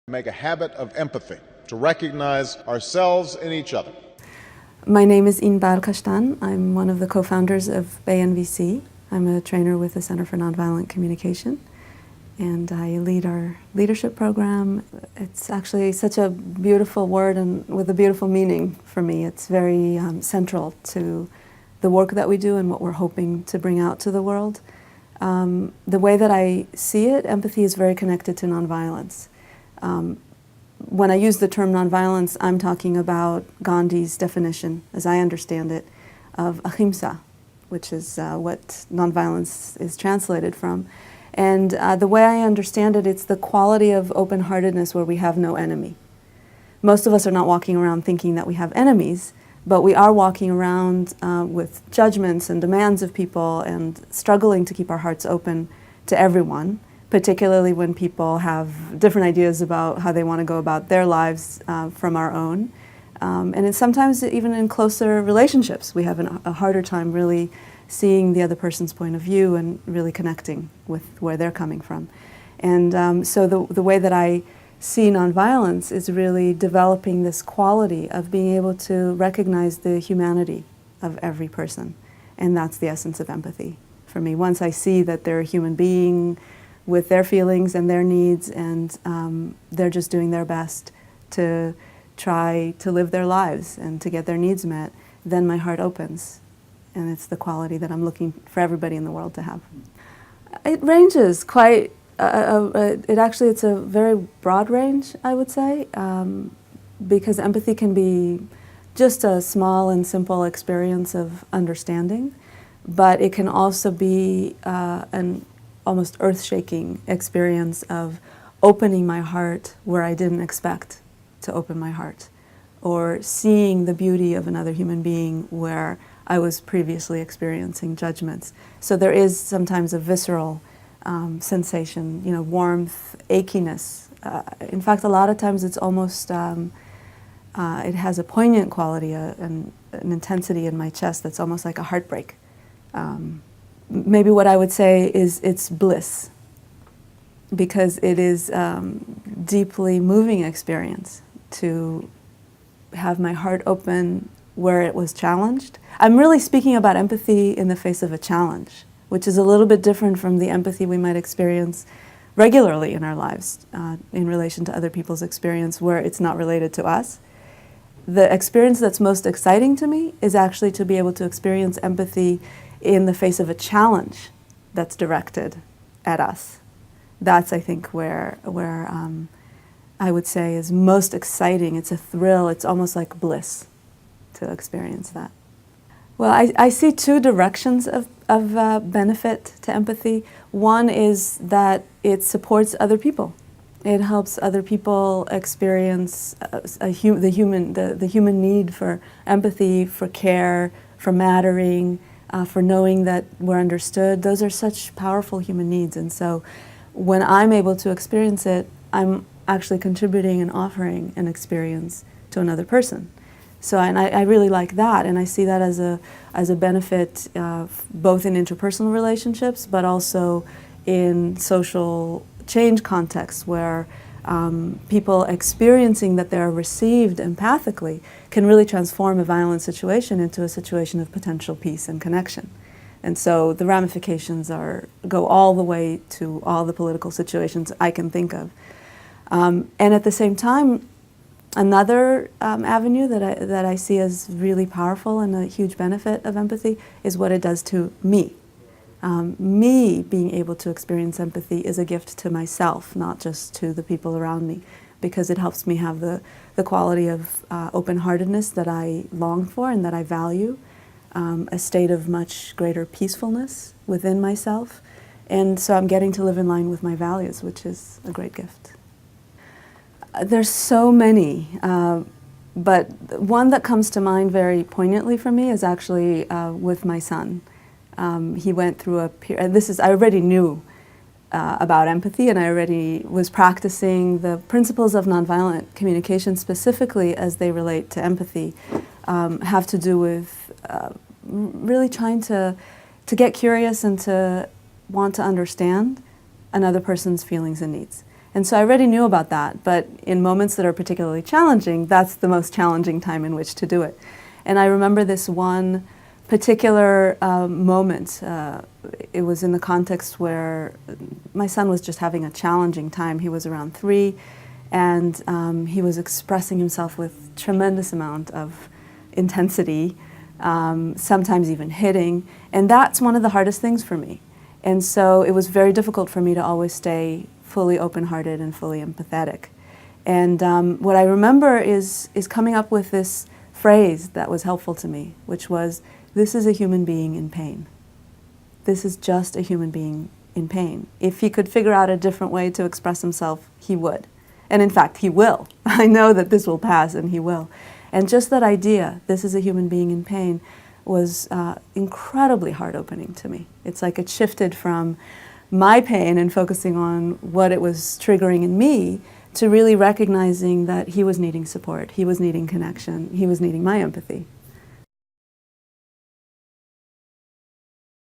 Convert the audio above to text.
Make a habit of empathy, to recognize ourselves in each other. My name is Inbar Kashtan. I'm one of the co-founders of BNVC. I'm a trainer with the Center for Nonviolent Communication, and I lead our leadership program. It's actually such a beautiful word and with a beautiful meaning for me. It's very central to the work that we do and what we're hoping to bring out to the world. The way that I see it, empathy is very connected to nonviolence. When I use the term nonviolence, I'm talking about Gandhi's definition, as I understand it, of ahimsa, which is what nonviolence is translated from. And the way I understand it, it's the quality of open-heartedness where we have no enemy. Most of us are not walking around thinking that we have enemies, but we are walking around with judgments and demands of people and struggling to keep our hearts open to everyone, particularly when people have different ideas about how they want to go about their lives from our own. And it's sometimes even in closer relationships, we have a harder time really seeing the other person's point of view and really connecting with where they're coming from. And so the way that I see nonviolence is really developing this quality of being able to recognize the humanity of every person. And that's the essence of empathy for me. Once I see that they're a human being with their feelings and their needs, and they're just doing their best to try to live their lives and to get their needs met, then my heart opens. And it's the quality that I'm looking for everybody in the world to have. It ranges quite, it's a very broad range, I would say, because empathy can be just a small and simple experience of understanding, but it can also be an almost earth-shaking experience of opening my heart where I didn't expect to open my heart, or seeing the beauty of another human being where I was previously experiencing judgments. So there is sometimes a visceral sensation, warmth, achiness. In fact, a lot of times it's almost, it has a poignant quality, an intensity in my chest that's almost like a heartbreak. Maybe what I would say is it's bliss, because it is deeply moving experience to have my heart open where it was challenged. I'm really speaking about empathy in the face of a challenge, which is a little bit different from the empathy we might experience regularly in our lives in relation to other people's experience where it's not related to us. The experience that's most exciting to me is actually to be able to experience empathy in the face of a challenge that's directed at us. That's, I think, where I would say is most exciting. It's a thrill. It's almost like bliss to experience that. Well, I see two directions of benefit to empathy. One is that it supports other people. It helps other people experience the human need for empathy, for care, for mattering, for knowing that we're understood. Those are such powerful human needs. And so when I'm able to experience it, I'm actually contributing and offering an experience to another person. So, and I really like that, and I see that as a benefit both in interpersonal relationships, but also in social change contexts where people experiencing that they're received empathically can really transform a violent situation into a situation of potential peace and connection. And so the ramifications go all the way to all the political situations I can think of. And at the same time, another avenue that I see as really powerful and a huge benefit of empathy is what it does to me. Me being able to experience empathy is a gift to myself, not just to the people around me, because it helps me have the quality of open-heartedness that I long for and that I value, a state of much greater peacefulness within myself. And so I'm getting to live in line with my values, which is a great gift. There's so many, but one that comes to mind very poignantly for me is actually with my son. He went through a period, I already knew about empathy, and I already was practicing the principles of nonviolent communication specifically as they relate to empathy, have to do with really trying to get curious and to want to understand another person's feelings and needs. And so I already knew about that, but in moments that are particularly challenging, that's the most challenging time in which to do it. And I remember this one particular moment. It was in the context where my son was just having a challenging time. He was around 3, and he was expressing himself with tremendous amount of intensity, sometimes even hitting, and that's one of the hardest things for me. And so it was very difficult for me to always stay fully open-hearted and fully empathetic. And what I remember is coming up with this phrase that was helpful to me, which was, "This is a human being in pain. This is just a human being in pain." If he could figure out a different way to express himself, he would. And in fact, he will. I know that this will pass, and he will. And just that idea, this is a human being in pain, was incredibly heart-opening to me. It's like it shifted from my pain and focusing on what it was triggering in me to really recognizing that he was needing support, he was needing connection, he was needing my empathy.